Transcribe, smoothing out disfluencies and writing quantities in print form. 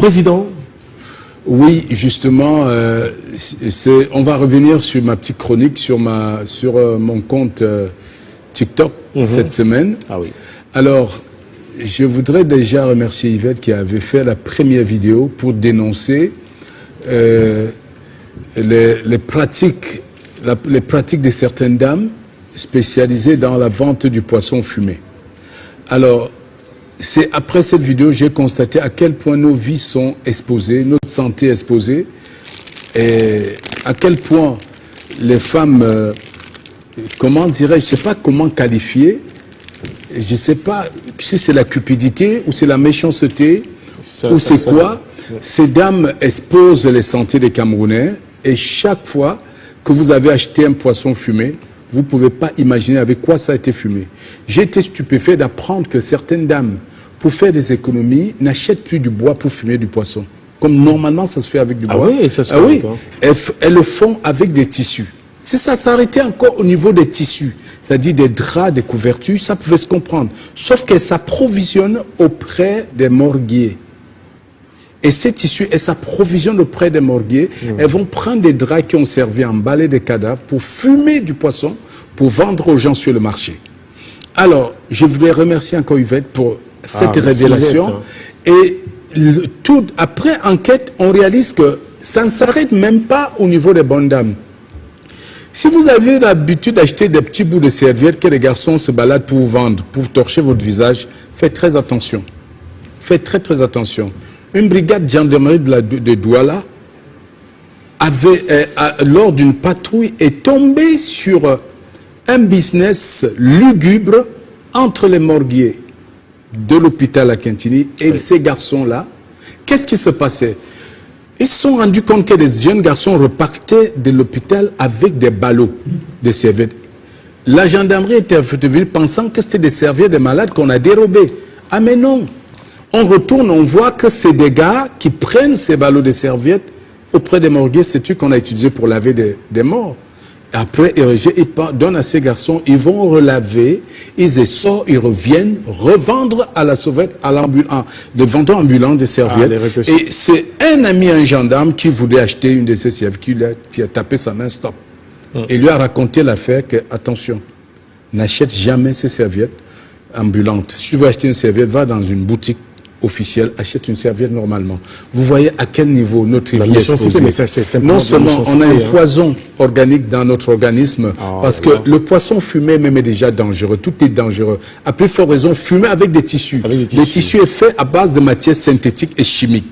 Président. Oui, justement, on va revenir sur ma petite chronique sur mon compte TikTok cette semaine. Ah oui. Alors, je voudrais déjà remercier Yvette qui avait fait la première vidéo pour dénoncer les pratiques de certaines dames spécialisées dans la vente du poisson fumé. Alors, c'est après cette vidéo j'ai constaté à quel point nos vies sont exposées, notre santé exposée, et à quel point les femmes, comment dirais-je, je ne sais pas comment qualifier, je ne sais pas si c'est la cupidité ou c'est la méchanceté ou c'est quoi. Ces dames exposent les santé des Camerounais et chaque fois que vous avez acheté un poisson fumé, vous ne pouvez pas imaginer avec quoi ça a été fumé. J'ai été stupéfait d'apprendre que certaines dames, pour faire des économies, n'achètent plus du bois pour fumer du poisson. Comme normalement ça se fait avec du bois. Ah oui, ça se fait oui. Elles le font avec des tissus. C'est ça, s'arrêter encore au niveau des tissus. C'est-à-dire des draps, des couvertures, ça pouvait se comprendre. Sauf qu'elles s'approvisionnent auprès des morguiers. Et ces tissus, elles s'approvisionnent auprès des morguiers. Elles vont prendre des draps qui ont servi à emballer des cadavres pour fumer du poisson, pour vendre aux gens sur le marché. Alors, je voulais remercier encore Yvette pour cette révélation. Et après enquête, on réalise que ça ne s'arrête même pas au niveau des bonnes dames. Si vous avez l'habitude d'acheter des petits bouts de serviettes que les garçons se baladent pour vous vendre, pour torcher votre visage, faites très attention. Faites très très attention. Une brigade de gendarmerie de Douala lors d'une patrouille, est tombée sur un business lugubre entre les morguiers de l'hôpital à Quintini et ces garçons-là. Qu'est-ce qui se passait? Ils se sont rendus compte que les jeunes garçons repartaient de l'hôpital avec des ballots de serviettes. La gendarmerie était venue pensant que c'était des serviettes de malades qu'on a dérobées. Ah mais non! On retourne, on voit que c'est des gars qui prennent ces ballots de serviettes auprès des morguiers, c'est eux qu'on a utilisé pour laver des morts. Après, ils donnent à ces garçons, ils vont relaver, ils essortent, ils reviennent revendre à la sauvette, des vendeurs ambulants des serviettes. Et c'est un ami, un gendarme, qui voulait acheter une de ces serviettes, qui a tapé sa main, stop. Et lui a raconté l'affaire que, attention, n'achète jamais ces serviettes ambulantes. Si tu veux acheter une serviette, va dans une boutique officielle, achète une serviette normalement. Vous voyez à quel niveau notre vie est exposée. Non seulement on a un poison organique dans notre organisme, parce que le poisson fumé même est déjà dangereux, tout est dangereux. À plus forte raison, fumer avec des tissus. Le tissu est fait à base de matières synthétiques et chimiques.